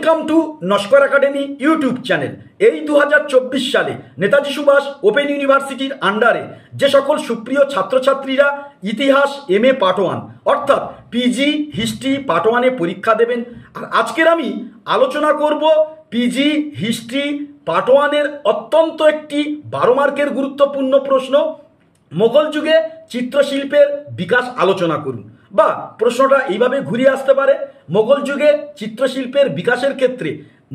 Welcome to Naskar academy YouTube channel. এই 2024 সালে Netaji Subhash open ইউনিভার্সিটির আন্ডারে যে সকল সুপ্রিয় ছাত্রছাত্রীরা ইতিহাস MA পার্ট 1 অর্থাৎ পিজি হিস্ট্রি পার্ট 1-এ পরীক্ষা দেবেন, আর আজকের আমি আলোচনা করব পিজি হিস্ট্রি পার্ট 1-এর অত্যন্ত একটি 12 মার্কের গুরুত্বপূর্ণ প্রশ্ন, মোগল যুগে চিত্রশিল্পের বিকাশ আলোচনা করুন। বা প্রশ্নটা এইভাবে ঘুরিয়ে আসতে পারে, মোগল যুগে চিত্রশিল্পের বিকাশের ক্ষেত্রে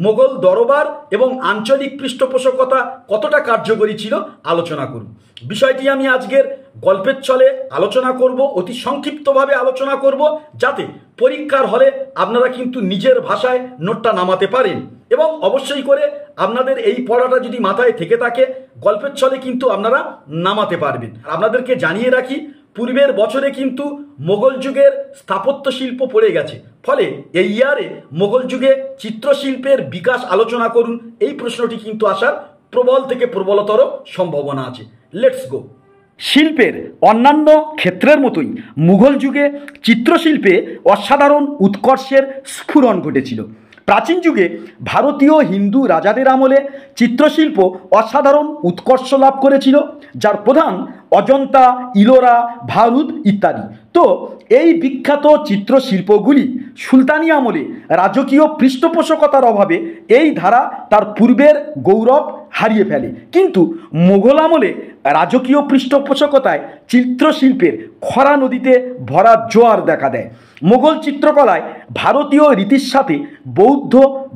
মোগল দরবার এবং আঞ্চলিক পৃষ্ঠপোষকতা কতটা কার্যকরী ছিল আলোচনা করুন। বিষয়টি আমি আজকের গল্পের ছলে আলোচনা করব, অতি সংক্ষিপ্তভাবে আলোচনা করব, যাতে পরীক্ষার হলে আপনারা কিন্তু নিজের ভাষায় নোটটা নামাতে পারেন। এবং অবশ্যই করে আপনাদের এই পড়াটা যদি মাথায় থেকে থাকে, গল্পের ছলে কিন্তু আপনারা নামাতে পারবেন। আপনাদেরকে জানিয়ে রাখি, পূর্বের বছরে কিন্তু মোগল যুগের স্থাপত্য শিল্প পড়ে গেছে, ফলে এই ইয়ারে মোগল যুগে চিত্রশিল্পের বিকাশ আলোচনা করুন এই প্রশ্নটি কিন্তু আসার প্রবল থেকে প্রবলতর সম্ভাবনা আছে। Let's go. শিল্পের অন্যান্য ক্ষেত্রের মতোই মুঘল যুগে চিত্রশিল্পে অসাধারণ উৎকর্ষের স্ফুরণ ঘটেছিল। প্রাচীন যুগে ভারতীয় হিন্দু রাজাদের আমলে চিত্রশিল্প অসাধারণ উৎকর্ষ লাভ করেছিল, যার প্রধান অজন্তা, ইলোরা, ভারুদ ইত্যাদি। তো এই বিখ্যাত চিত্রশিল্পগুলি সুলতানি আমলে রাজকীয় পৃষ্ঠপোষকতার অভাবে এই ধারা তার পূর্বের গৌরব হারিয়ে ফেলে, কিন্তু মোগল আমলে রাজকীয় পৃষ্ঠপোষকতায় চিত্রশিল্পের খরা নদীতে ভরা জোয়ার দেখা দেয়। মোগল চিত্রকলায় ভারতীয় রীতির সাথে বৌদ্ধ,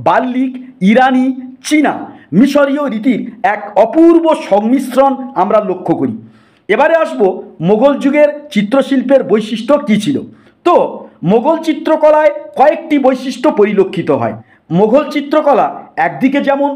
বাল্লিক, ইরানি, চীনা, মিশরীয় রীতির এক অপূর্ব সংমিশ্রণ আমরা লক্ষ্য করি। এবারে আসবো মোগল যুগের চিত্রশিল্পের বৈশিষ্ট্য কী ছিল। তো মোগল চিত্রকলায় কয়েকটি বৈশিষ্ট্য পরিলক্ষিত হয়। মোগল চিত্রকলা একদিকে যেমন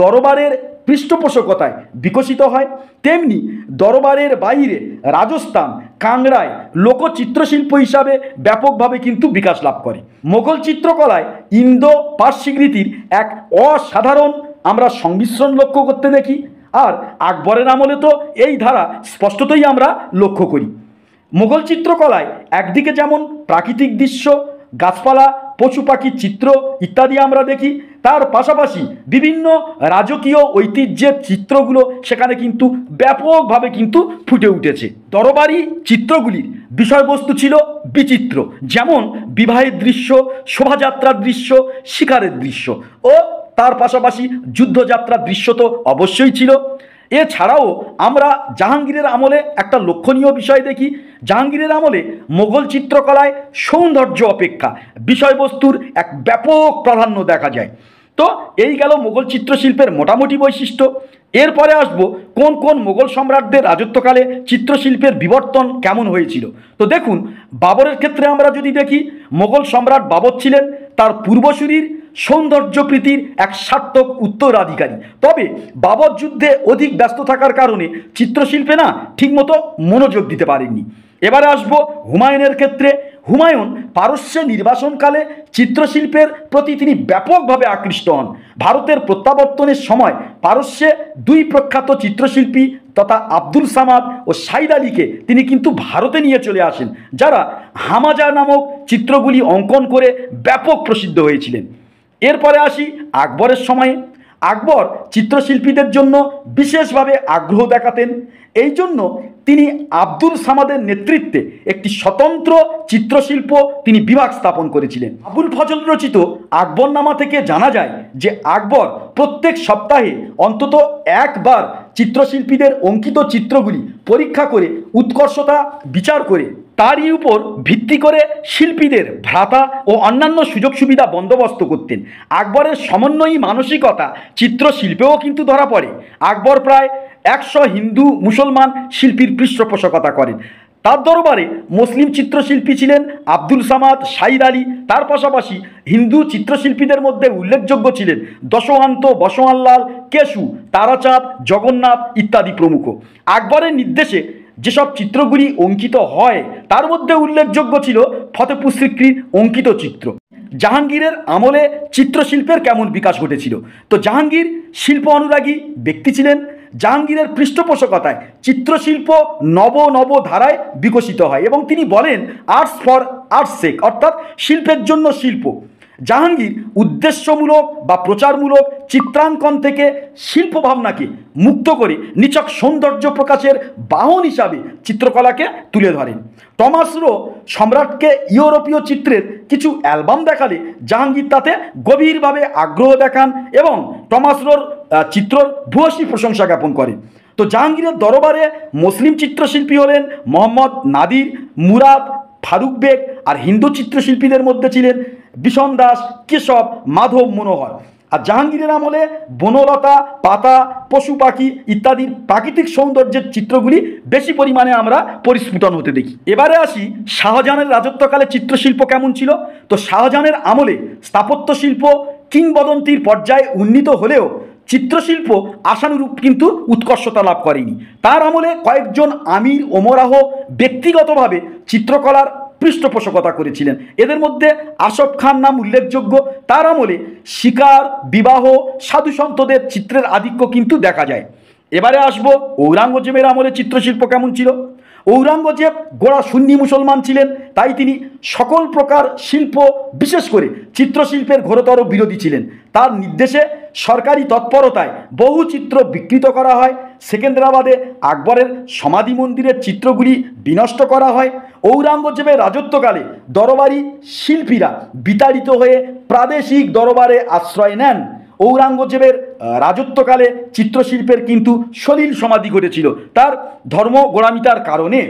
দরবারের পৃষ্ঠপোষকতায় বিকশিত হয়, তেমনি দরবারের বাইরে রাজস্থান, কাংড়ায় লোকচিত্রশিল্প হিসাবে ব্যাপকভাবে কিন্তু বিকাশ লাভ করে। মোগল চিত্রকলায় ইন্দো পার্সিক রীতির এক অসাধারণ আমরা সংমিশ্রণ লক্ষ্য করতে দেখি, আর আকবরের আমলে তো এই ধারা স্পষ্টতই আমরা লক্ষ্য করি। মোগল চিত্রকলায় একদিকে যেমন প্রাকৃতিক দৃশ্য, গাছপালা, পশু পাখির চিত্র ইত্যাদি আমরা দেখি, তার পাশাপাশি বিভিন্ন রাজকীয় ঐতিহ্যের চিত্রগুলো সেখানে কিন্তু ব্যাপকভাবে কিন্তু ফুটে উঠেছে। দরবারি চিত্রগুলির বিষয়বস্তু ছিল বিচিত্র, যেমন বিবাহের দৃশ্য, শোভাযাত্রার দৃশ্য, শিকারের দৃশ্য ও তার পাশাপাশি যুদ্ধযাত্রার দৃশ্য তো অবশ্যই ছিল। এছাড়াও আমরা জাহাঙ্গীরের আমলে একটা লক্ষণীয় বিষয় দেখি। জাহাঙ্গীরের আমলে মোগল চিত্রকলায় সৌন্দর্য অপেক্ষা বিষয়বস্তুর এক ব্যাপক প্রাধান্য দেখা যায়। তো এই গেল মোগল চিত্রশিল্পের মোটামুটি বৈশিষ্ট্য। এরপরে আসবো কোন কোন মোগল সম্রাটদের রাজত্বকালে চিত্রশিল্পের বিবর্তন কেমন হয়েছিল। তো দেখুন, বাবরের ক্ষেত্রে আমরা যদি দেখি, মোগল সম্রাট বাবর ছিলেন তার পূর্বসূরির সৌন্দর্যপ্রীতির এক সার্থক উত্তরাধিকারী, তবে বাবর যুদ্ধে অধিক ব্যস্ত থাকার কারণে চিত্রশিল্পে ঠিকমতো মনোযোগ দিতে পারেননি। এবারে আসবো হুমায়ুনের ক্ষেত্রে। হুমায়ুন পারস্যে নির্বাসনকালে চিত্রশিল্পের প্রতি তিনি ব্যাপকভাবে আকৃষ্ট হন। ভারতের প্রত্যাবর্তনের সময় পারস্যে দুই প্রখ্যাত চিত্রশিল্পী তথা আব্দুল সামাদ ও সাইদ আলীকে তিনি কিন্তু ভারতে নিয়ে চলে আসেন, যারা হামাজা নামক চিত্রগুলি অঙ্কন করে ব্যাপক প্রসিদ্ধ হয়েছিলেন। এরপরে আসি আকবরের সময়ে। আকবর চিত্রশিল্পীদের জন্য বিশেষভাবে আগ্রহ দেখাতেন, এই জন্য তিনি আব্দুল সামাদের নেতৃত্বে একটি স্বতন্ত্র চিত্রশিল্প তিনি বিভাগ স্থাপন করেছিলেন। আবুল ফজল রচিত আকবরনামা থেকে জানা যায় যে আকবর প্রত্যেক সপ্তাহে অন্তত একবার চিত্রশিল্পীদের অঙ্কিত চিত্রগুলি পরীক্ষা করে উৎকর্ষতা বিচার করে তারই উপর ভিত্তি করে শিল্পীদের ভাতা ও অন্যান্য সুযোগ সুবিধা বন্দোবস্ত করতেন। আকবরের সমন্বয়ী মানসিকতা চিত্রশিল্পেও কিন্তু ধরা পড়ে। আকবর প্রায় 100 হিন্দু মুসলমান শিল্পীর পৃষ্ঠপোষকতা করেন। তার দরবারে মুসলিম চিত্রশিল্পী ছিলেন আব্দুল সামাদ, সাইদ আলী। তার পাশাপাশি হিন্দু চিত্রশিল্পীদের মধ্যে উল্লেখযোগ্য ছিলেন দশওয়ান্ত, বসওয়ানলাল, কেশু, তারাচাঁদ, জগন্নাথ ইত্যাদি প্রমুখ। আকবরের নির্দেশে যেসব চিত্রগুলি অঙ্কিত হয় তার মধ্যে উল্লেখযোগ্য ছিল ফতেপুর সিক্রির অঙ্কিত চিত্র। জাহাঙ্গীরের আমলে চিত্রশিল্পের কেমন বিকাশ ঘটেছিল। তো জাহাঙ্গীর শিল্প অনুরাগী ব্যক্তি ছিলেন। জাহাঙ্গীরের পৃষ্ঠপোষকতায় চিত্রশিল্প নব নব ধারায় বিকশিত হয় এবং তিনি বলেন আর্টস ফর আর্টস সেক, অর্থাৎ শিল্পের জন্য শিল্প। জাহাঙ্গীর উদ্দেশ্যমূলক বা প্রচারমূলক চিত্রাঙ্কন থেকে শিল্প ভাবনাকে মুক্ত করে নিছক সৌন্দর্য প্রকাশের বাহন হিসাবে চিত্রকলাকে তুলে ধরেন। টমাস রো সম্রাটকে ইউরোপীয় চিত্রের কিছু অ্যালবাম দেখালে জাহাঙ্গীর তাতে গভীরভাবে আগ্রহ দেখান এবং টমাস রোর চিত্রর ভূয়সী প্রশংসা জ্ঞাপন করেন। তো জাহাঙ্গীরের দরবারে মুসলিম চিত্রশিল্পী হলেন মোহাম্মদ নাদির, মুরাদ, ফারুক বেগ, আর হিন্দু চিত্রশিল্পীদের মধ্যে ছিলেন বিষণ দাস, কেশব, মাধব, মনোহর। আর জাহাঙ্গীরের আমলে বনলতা, পাতা, পশু পাখি ইত্যাদির প্রাকৃতিক সৌন্দর্যের চিত্রগুলি বেশি পরিমাণে আমরা পরিস্ফুটন হতে দেখি। এবারে আসি শাহজাহানের রাজত্বকালে চিত্রশিল্প কেমন ছিল। তো শাহজাহানের আমলে স্থাপত্য শিল্প কিংবদন্তির পর্যায়ে উন্নীত হলেও চিত্রশিল্প আশানুরূপ কিন্তু উৎকর্ষতা লাভ করেনি। তার আমলে কয়েকজন আমির ওমরাহ ব্যক্তিগতভাবে চিত্রকলার পৃষ্ঠপোষকতা করেছিলেন। এদের মধ্যে আসফ খান নাম উল্লেখযোগ্য। তার আমলে শিকার, বিবাহ, সাধু সন্তদের চিত্রের আধিক্য কিন্তু দেখা যায়। এবারে আসবো ঔরঙ্গজেবের আমলে চিত্রশিল্প কেমন ছিল। ঔরঙ্গজেব গোড়া সুন্নি মুসলমান ছিলেন, তাই তিনি সকল প্রকার শিল্প বিশেষ করে চিত্রশিল্পের ঘোরতর বিরোধী ছিলেন। তার নির্দেশে সরকারি তৎপরতায় বহু চিত্র বিকৃত করা হয়। সেকেন্দ্রাবাদে আকবরের সমাধি মন্দিরের চিত্রগুলি বিনষ্ট করা হয়। ঔরঙ্গজেবের রাজত্বকালে দরবারি শিল্পীরা বিতাড়িত হয়ে প্রাদেশিক দরবারে আশ্রয় নেন। ঔরঙ্গজেবের রাজত্বকালে চিত্রশিল্পের কিন্তু সলিল সমাধি ঘটেছিল তার ধর্ম গোড়ামিতার কারণে।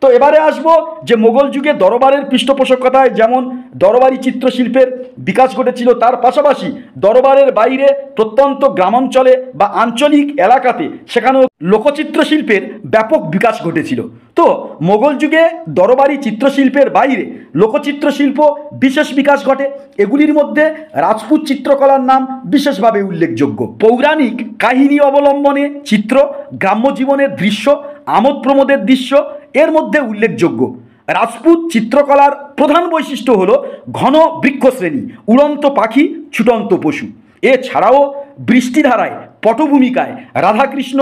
তো এবারে আসবো যে মোগল যুগে দরবারের পৃষ্ঠপোষকতায় যেমন দরবারি চিত্রশিল্পের বিকাশ ঘটেছিল, তার পাশাপাশি দরবারের বাইরে প্রত্যন্ত গ্রামাঞ্চলে বা আঞ্চলিক এলাকাতে সেখানেও লোকচিত্র শিল্পের ব্যাপক বিকাশ ঘটেছিল। তো মোগল যুগে দরবারি চিত্রশিল্পের বাইরে লোকচিত্র শিল্প বিশেষ বিকাশ ঘটে। এগুলির মধ্যে রাজপুত চিত্রকলার নাম বিশেষভাবে উল্লেখযোগ্য। পৌরাণিক কাহিনী অবলম্বনে চিত্র, গ্রাম্য জীবনের দৃশ্য, আমোদ প্রমোদের দৃশ্য এর মধ্যে উল্লেখযোগ্য। রাজপুত চিত্রকলার প্রধান বৈশিষ্ট্য হলো ঘন বৃক্ষশ্রেণী, উড়ন্ত পাখি, ছুটন্ত পশু। এছাড়াও বৃষ্টিধারায়, পটভূমিকায় রাধাকৃষ্ণ,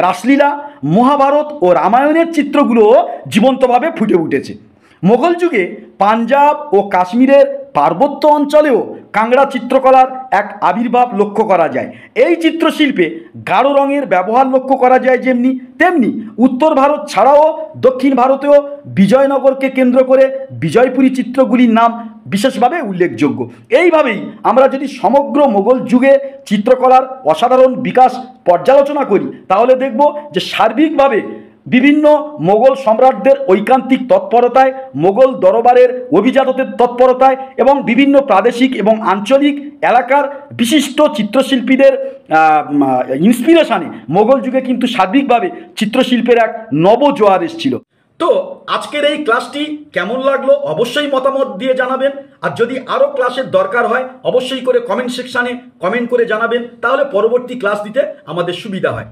রাসলীলা, মহাভারত ও রামায়ণের চিত্রগুলোও জীবন্তভাবে ফুটে উঠেছে। মোগল যুগে পাঞ্জাব ও কাশ্মীরের পার্বত্য অঞ্চলেও কাংড়া চিত্রকলার এক আবির্ভাব লক্ষ্য করা যায়। এই চিত্রশিল্পে গাঢ় রঙের ব্যবহার লক্ষ্য করা যায় যেমনি, তেমনি উত্তর ভারত ছাড়াও দক্ষিণ ভারতেও বিজয়নগরকে কেন্দ্র করে বিজয়পুরী চিত্রগুলির নাম বিশেষভাবে উল্লেখযোগ্য। এইভাবেই আমরা যদি সমগ্র মোগল যুগে চিত্রকলার অসাধারণ বিকাশ পর্যালোচনা করি তাহলে দেখব যে সার্বিকভাবে বিভিন্ন মোগল সম্রাটদের ঐকান্তিক তৎপরতায়, মোগল দরবারের অভিজাতদের তৎপরতায় এবং বিভিন্ন প্রাদেশিক এবং আঞ্চলিক এলাকার বিশিষ্ট চিত্রশিল্পীদের ইন্সপিরেশনে মোগল যুগে কিন্তু সার্বিকভাবে চিত্রশিল্পের এক নবজোয়ার এসেছিল। তো আজকের এই ক্লাসটি কেমন লাগলো অবশ্যই মতামত দিয়ে জানাবেন। আর যদি আরও ক্লাসের দরকার হয় অবশ্যই করে কমেন্ট সেকশানে কমেন্ট করে জানাবেন, তাহলে পরবর্তী ক্লাস দিতে আমাদের সুবিধা হয়।